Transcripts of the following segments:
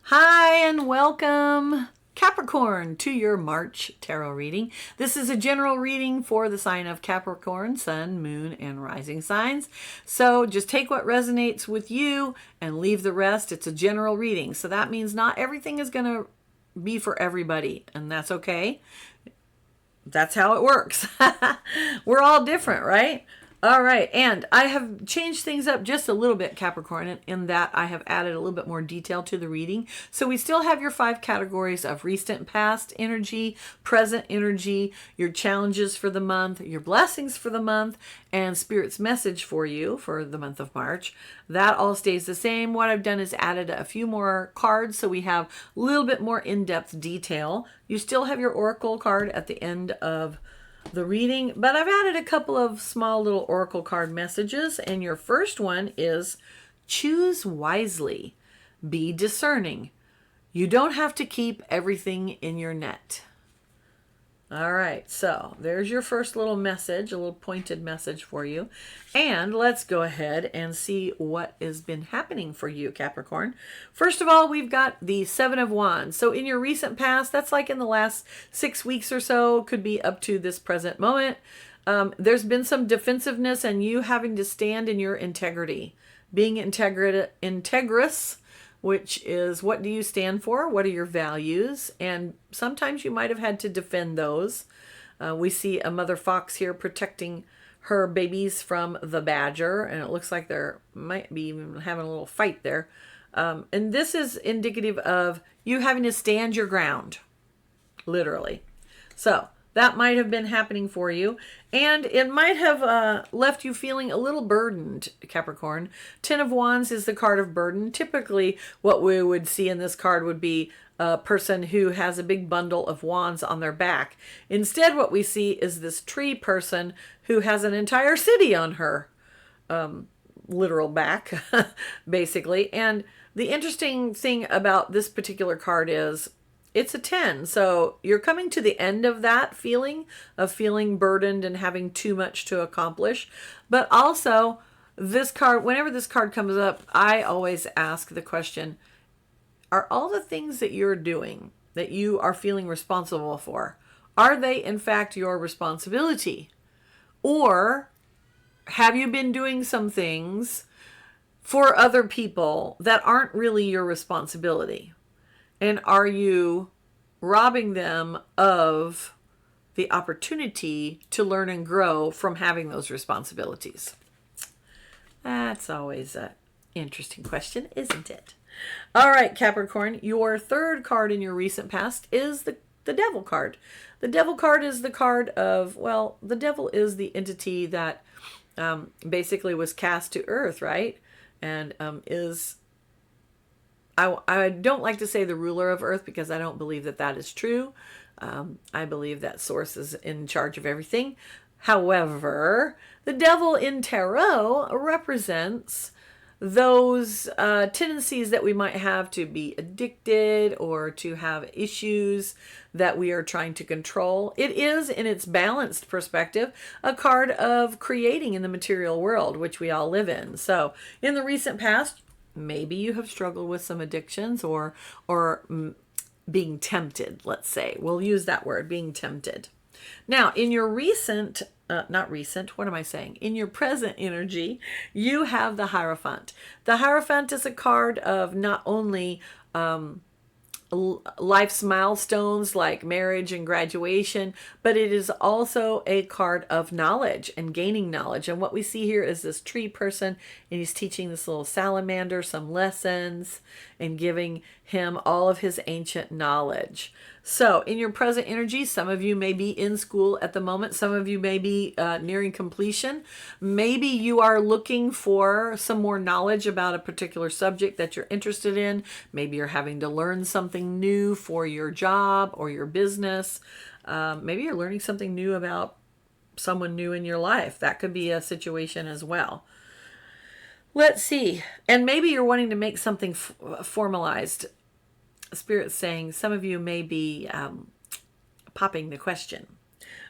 Hi and welcome, Capricorn, to your March tarot reading. This is a general reading for the sign of Capricorn, sun, moon, and rising signs. So just take what resonates with you and leave the rest. It's a general reading. So that means not everything is going to be for everybody, and that's okay. That's how it works. We're all different, right? All right, and I have changed things up just a little bit, Capricorn, in that I have added a little bit more detail to the reading. So we still have your 5 categories of recent and past energy, present energy, your challenges for the month, your blessings for the month, and Spirit's message for you for the month of March. That all stays the same. What I've done is added a few more cards so we have a little bit more in-depth detail. You still have your Oracle card at the end of the reading, but I've added a couple of small little oracle card messages, and your first one is choose wisely, be discerning. You don't have to keep everything in your net. All right, so there's your first little message, a little pointed message for you. And let's go ahead and see what has been happening for you, Capricorn. First of all, we've got the 7 of Wands. So in your recent past, that's like in the last 6 weeks or so, could be up to this present moment. There's been some defensiveness and you having to stand in your integrity, being integrous, which is what do you stand for? What are your values? And sometimes you might have had to defend those. We see a mother fox here protecting her babies from the badger, and it looks like there might be even having a little fight there. And this is indicative of you having to stand your ground, literally. So that might have been happening for you. And it might have left you feeling a little burdened, Capricorn. 10 of Wands is the card of burden. Typically, what we would see in this card would be a person who has a big bundle of wands on their back. Instead, what we see is this tree person who has an entire city on her literal back, basically. And the interesting thing about this particular card is it's a 10. So you're coming to the end of that feeling of feeling burdened and having too much to accomplish. But also this card, whenever this card comes up, I always ask the question, are all the things that you're doing that you are feeling responsible for, are they in fact your responsibility? Or have you been doing some things for other people that aren't really your responsibility? And are you robbing them of the opportunity to learn and grow from having those responsibilities? That's always an interesting question, isn't it? All right, Capricorn, your third card in your recent past is the Devil card. The Devil card is the card of, well, the devil is the entity that basically was cast to earth, right? And is... I don't like to say the ruler of earth because I don't believe that that is true. I believe that source is in charge of everything. However, the devil in tarot represents those tendencies that we might have to be addicted or to have issues that we are trying to control. It is, in its balanced perspective, a card of creating in the material world, which we all live in. So in the recent past, maybe you have struggled with some addictions or being tempted, let's say. We'll use that word, being tempted. Now, in your recent, not recent, what am I saying? In your present energy, you have the Hierophant. The Hierophant is a card of not only life's milestones like marriage and graduation, but it is also a card of knowledge and gaining knowledge. And what we see here is this tree person, and he's teaching this little salamander some lessons and giving him all of his ancient knowledge. So in your present energy, some of you may be in school at the moment. Some of you may be nearing completion. Maybe you are looking for some more knowledge about a particular subject that you're interested in. Maybe you're having to learn something new for your job or your business. Maybe you're learning something new about someone new in your life. That could be a situation as well. Let's see. And maybe you're wanting to make something formalized. Spirit's saying some of you may be popping the question.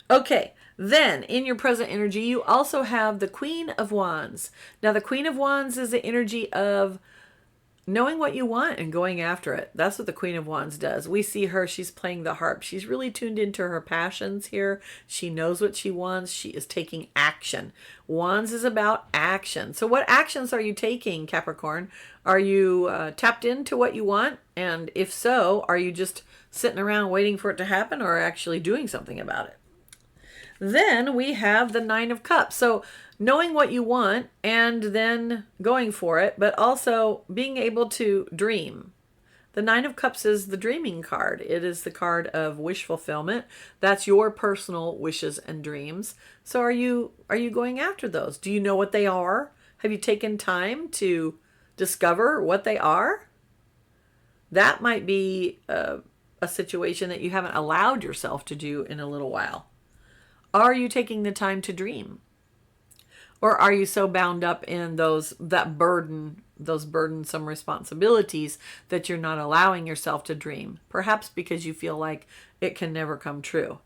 Okay, then in your present energy, you also have the Queen of Wands. Now, the Queen of Wands is the energy of knowing what you want and going after it. That's what the Queen of Wands does. We see her, she's playing the harp. She's really tuned into her passions here. She knows what she wants. She is taking action. Wands is about action. So what actions are you taking, Capricorn? Are you tapped into what you want? And if so, are you just sitting around waiting for it to happen, or actually doing something about it? Then we have the Nine of Cups. So knowing what you want and then going for it, but also being able to dream. The Nine of Cups is the dreaming card. It is the card of wish fulfillment. That's your personal wishes and dreams. So are you going after those? Do you know what they are? Have you taken time to discover what they are? That might be a situation that you haven't allowed yourself to do in a little while. Are you taking the time to dream? Or are you so bound up in those burdensome responsibilities that you're not allowing yourself to dream? Perhaps because you feel like it can never come true.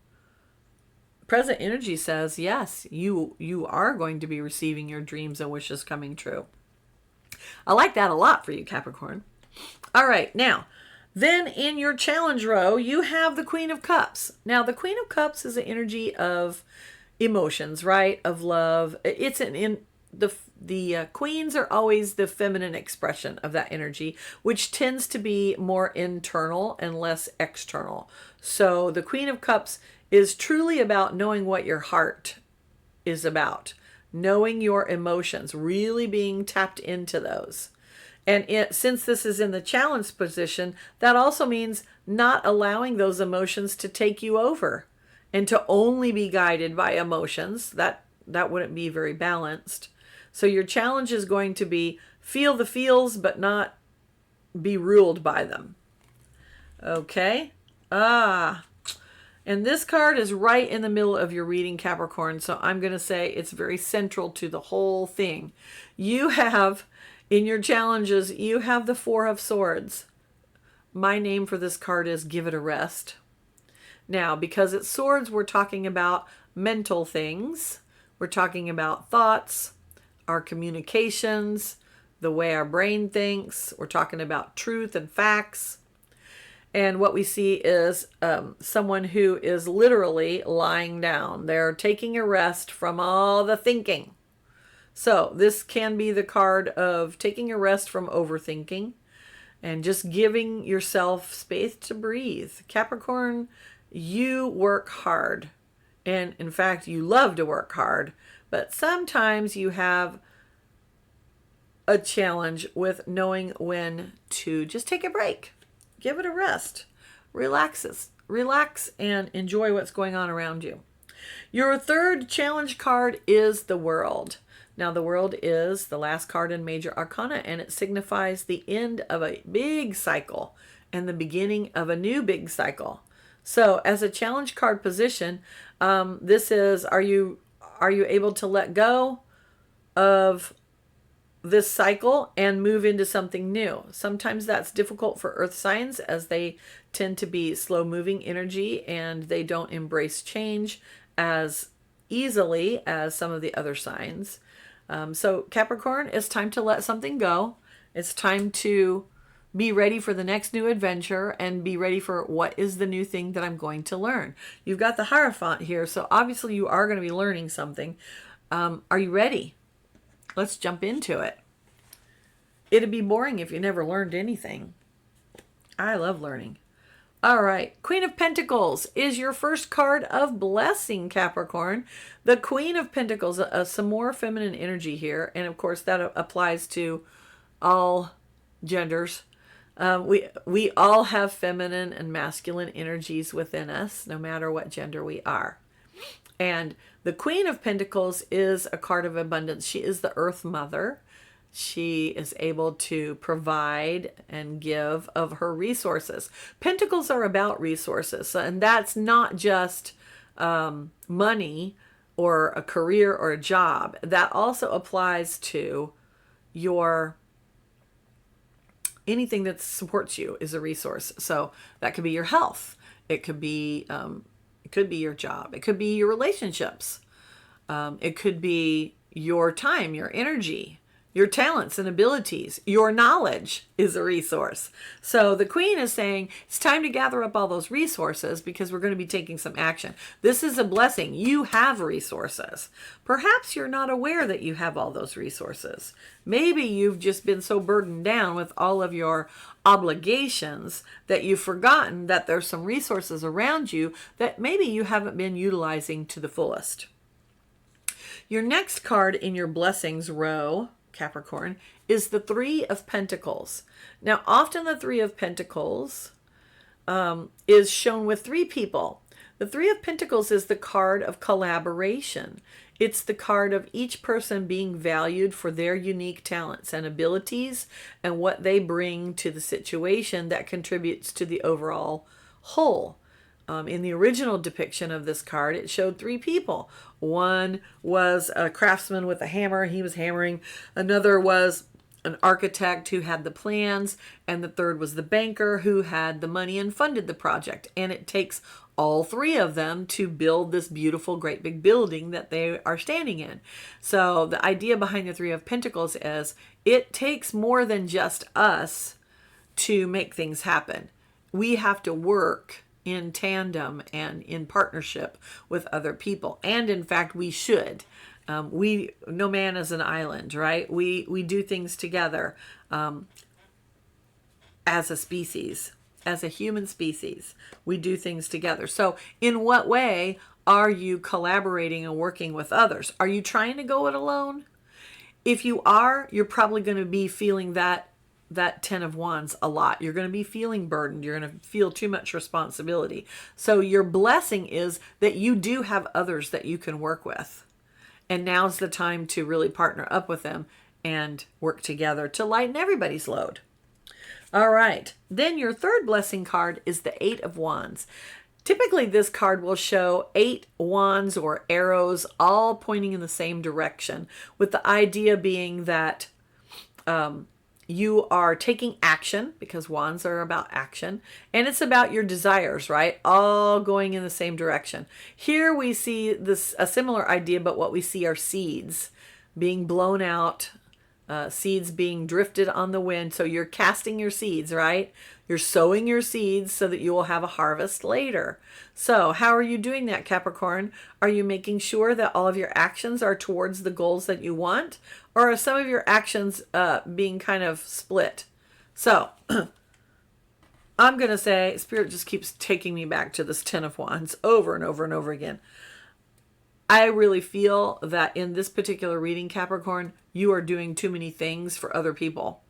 Present energy says, yes, you are going to be receiving your dreams and wishes coming true. I like that a lot for you, Capricorn. All right, now, then in your challenge row, you have the Queen of Cups. Now, the Queen of Cups is an energy of emotions, right? Of love. It's the queens are always the feminine expression of that energy, which tends to be more internal and less external. So the Queen of Cups is truly about knowing what your heart is about, knowing your emotions, really being tapped into those. And since this is in the challenge position, that also means not allowing those emotions to take you over and to only be guided by emotions. That wouldn't be very balanced. So your challenge is going to be feel the feels, but not be ruled by them. Okay? And this card is right in the middle of your reading, Capricorn. So I'm going to say it's very central to the whole thing. You have, in your challenges, you have the Four of Swords. My name for this card is Give It a Rest. Now, because it's swords, we're talking about mental things. We're talking about thoughts, our communications, the way our brain thinks. We're talking about truth and facts. And what we see is someone who is literally lying down. They're taking a rest from all the thinking. So this can be the card of taking a rest from overthinking and just giving yourself space to breathe. Capricorn, you work hard. And in fact, you love to work hard. But sometimes you have a challenge with knowing when to just take a break. Give it a rest. Relax and enjoy what's going on around you. Your third challenge card is the World. Now, the World is the last card in Major Arcana, and it signifies the end of a big cycle and the beginning of a new big cycle. So, as a challenge card position, this is, are you able to let go of this cycle and move into something new? Sometimes that's difficult for earth signs, as they tend to be slow moving energy and they don't embrace change as easily as some of the other signs. So Capricorn, it's time to let something go. It's time to be ready for the next new adventure and be ready for what is the new thing that I'm going to learn. You've got the Hierophant here, so obviously you are going to be learning something. Are you ready? Let's jump into it. It'd be boring if you never learned anything. I love learning. All right. Queen of Pentacles is your first card of blessing, Capricorn. The Queen of Pentacles, some more feminine energy here. And of course, that applies to all genders. We all have feminine and masculine energies within us, no matter what gender we are. And the Queen of Pentacles is a card of abundance. She is the Earth Mother. She is able to provide and give of her resources. Pentacles are about resources, and that's not just money or a career or a job. That also applies to your anything that supports you is a resource. So that could be your health. It could be your job. It could be your relationships. It could be your time, your energy, Your talents and abilities, your knowledge is a resource. So the Queen is saying it's time to gather up all those resources because we're going to be taking some action. This is a blessing. You have resources. Perhaps you're not aware that you have all those resources. Maybe you've just been so burdened down with all of your obligations that you've forgotten that there's some resources around you that maybe you haven't been utilizing to the fullest. Your next card in your blessings row, Capricorn, is the Three of Pentacles. Now, often the Three of Pentacles is shown with three people. The Three of Pentacles is the card of collaboration. It's the card of each person being valued for their unique talents and abilities and what they bring to the situation that contributes to the overall whole. In the original depiction of this card, it showed three people. One was a craftsman with a hammer. He was hammering. Another was an architect who had the plans. And the third was the banker who had the money and funded the project. And it takes all three of them to build this beautiful, great big building that they are standing in. So the idea behind the Three of Pentacles is it takes more than just us to make things happen. We have to work in tandem and in partnership with other people. And in fact, we should. No man is an island, right? We do things together as a species, as a human species. We do things together. So in what way are you collaborating and working with others? Are you trying to go it alone? If you are, you're probably going to be feeling that Ten of Wands a lot. You're going to be feeling burdened. You're going to feel too much responsibility. So your blessing is that you do have others that you can work with. And now's the time to really partner up with them and work together to lighten everybody's load. All right. Then your third blessing card is the Eight of Wands. Typically, this card will show 8 wands or arrows all pointing in the same direction, with the idea being that you are taking action, because wands are about action, and it's about your desires, right? All going in the same direction. Here we see a similar idea, but what we see are seeds being blown out, seeds being drifted on the wind. So you're casting your seeds, right? You're sowing your seeds so that you will have a harvest later. So how are you doing that, Capricorn? Are you making sure that all of your actions are towards the goals that you want? Or are some of your actions being kind of split? So I'm going to say, Spirit just keeps taking me back to this Ten of Wands over and over and over again. I really feel that in this particular reading, Capricorn, you are doing too many things for other people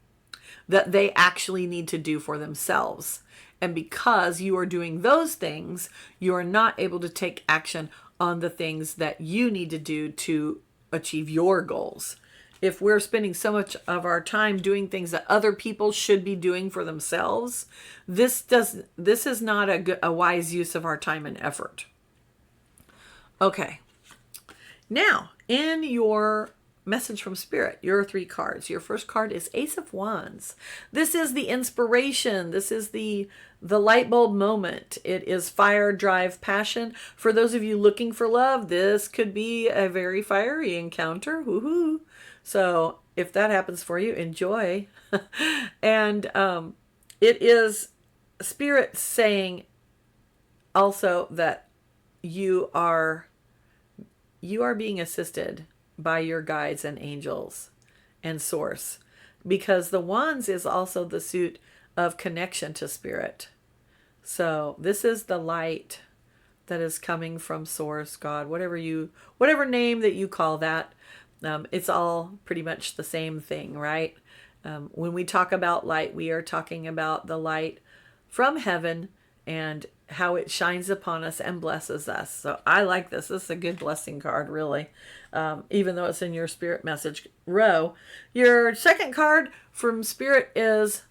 that they actually need to do for themselves. And because you are doing those things, you are not able to take action on the things that you need to do to achieve your goals. If we're spending so much of our time doing things that other people should be doing for themselves, this is not a wise use of our time and effort. Okay. Now, in your message from Spirit, your 3 cards. Your first card is Ace of Wands. This is the inspiration. This is the light bulb moment. It is fire, drive, passion. For those of you looking for love, this could be a very fiery encounter. Woohoo! So if that happens for you, enjoy. And it is Spirit saying also that you are being assisted by your guides and angels and source, because the wands is also the suit of connection to Spirit. So this is the light that is coming from source, God, whatever name that you call that. It's all pretty much the same thing, right? When we talk about light, we are talking about the light from heaven and how it shines upon us and blesses us. So I like this. This is a good blessing card, really. Even though it's in your Spirit message row. Your second card from Spirit is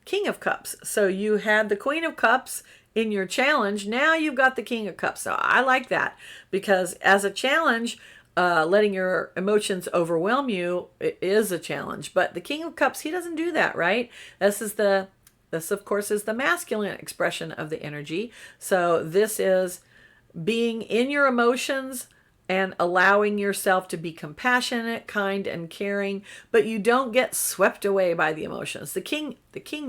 King of Cups. So you had the Queen of Cups in your challenge. Now you've got the King of Cups. So I like that, because as a challenge, letting your emotions overwhelm you is a challenge. But the King of Cups, he doesn't do that, right? This, of course, is the masculine expression of the energy. So this is being in your emotions, and allowing yourself to be compassionate, kind, and caring, but you don't get swept away by the emotions. The king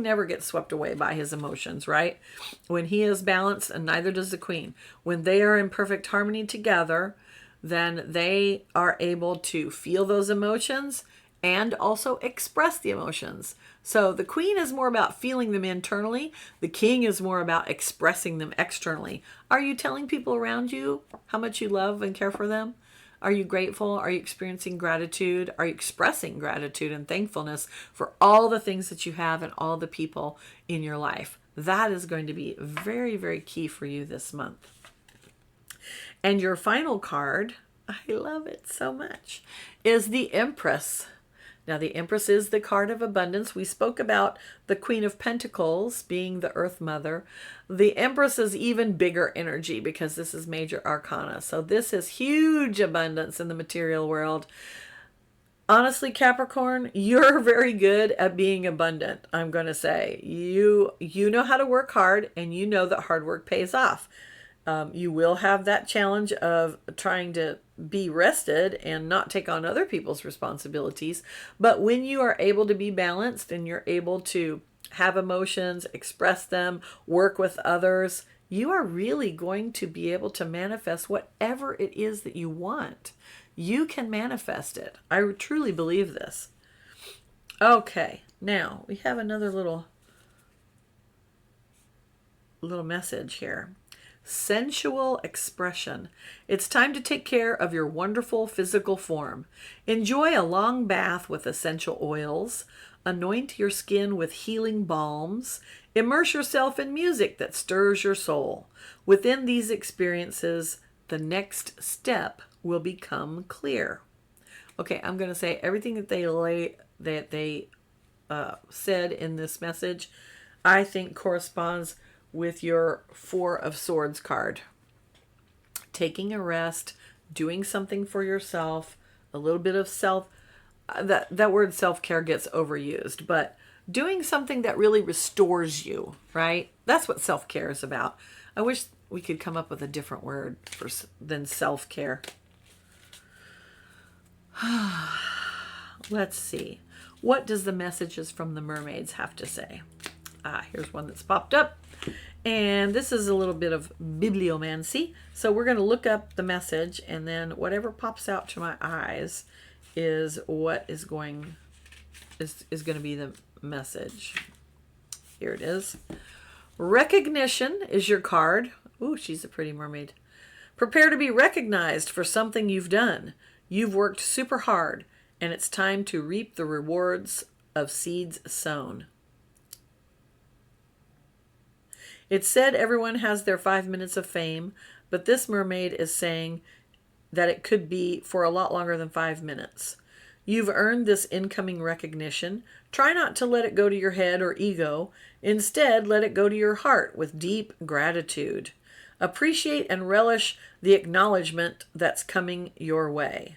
never gets swept away by his emotions, right? When he is balanced, and neither does the queen. When they are in perfect harmony together, then they are able to feel those emotions and also express the emotions. So the queen is more about feeling them internally. The king is more about expressing them externally. Are you telling people around you how much you love and care for them? Are you grateful? Are you experiencing gratitude? Are you expressing gratitude and thankfulness for all the things that you have and all the people in your life? That is going to be very, very key for you this month. And your final card, I love it so much, is the Empress. Now, the Empress is the card of abundance. We spoke about the Queen of Pentacles being the Earth Mother. The Empress is even bigger energy because this is major arcana. So this is huge abundance in the material world. Honestly, Capricorn, you're very good at being abundant, I'm going to say. You know how to work hard, and you know that hard work pays off. You will have that challenge of trying to be rested and not take on other people's responsibilities. But when you are able to be balanced and you're able to have emotions, express them, work with others, you are really going to be able to manifest whatever it is that you want. You can manifest it. I truly believe this. Okay, now we have another little message here. Sensual expression. It's time to take care of your wonderful physical form. Enjoy a long bath with essential oils. Anoint your skin with healing balms. Immerse yourself in music that stirs your soul. Within these experiences, the next step will become clear. Okay, I'm going to say everything that they said in this message, I think corresponds with your Four of Swords card. Taking a rest, doing something for yourself, a little bit of that word self-care gets overused, but doing something that really restores you, right? That's what self-care is about. I wish we could come up with a different word than self-care. Let's see. What does the messages from the mermaids have to say? Here's one that's popped up. And this is a little bit of bibliomancy. So we're going to look up the message, and then whatever pops out to my eyes is what is going to be the message. Here it is. Recognition is your card. Ooh, she's a pretty mermaid. Prepare to be recognized for something you've done. You've worked super hard, and it's time to reap the rewards of seeds sown. It's said everyone has their 5 minutes of fame, but this mermaid is saying that it could be for a lot longer than 5 minutes. You've earned this incoming recognition. Try not to let it go to your head or ego. Instead, let it go to your heart with deep gratitude. Appreciate and relish the acknowledgement that's coming your way.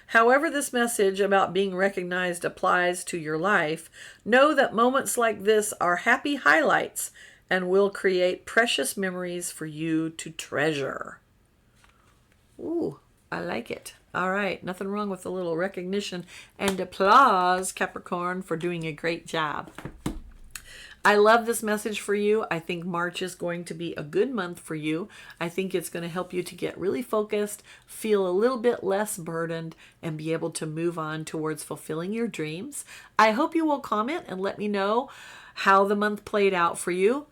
However this message about being recognized applies to your life, know that moments like this are happy highlights and will create precious memories for you to treasure. Ooh, I like it. All right, nothing wrong with a little recognition and applause, Capricorn, for doing a great job. I love this message for you. I think March is going to be a good month for you. I think it's going to help you to get really focused, feel a little bit less burdened, and be able to move on towards fulfilling your dreams. I hope you will comment and let me know how the month played out for you.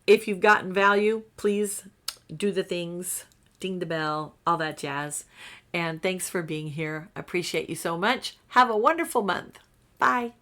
If you've gotten value, please do the things, ding the bell, all that jazz. And thanks for being here. I appreciate you so much. Have a wonderful month. Bye.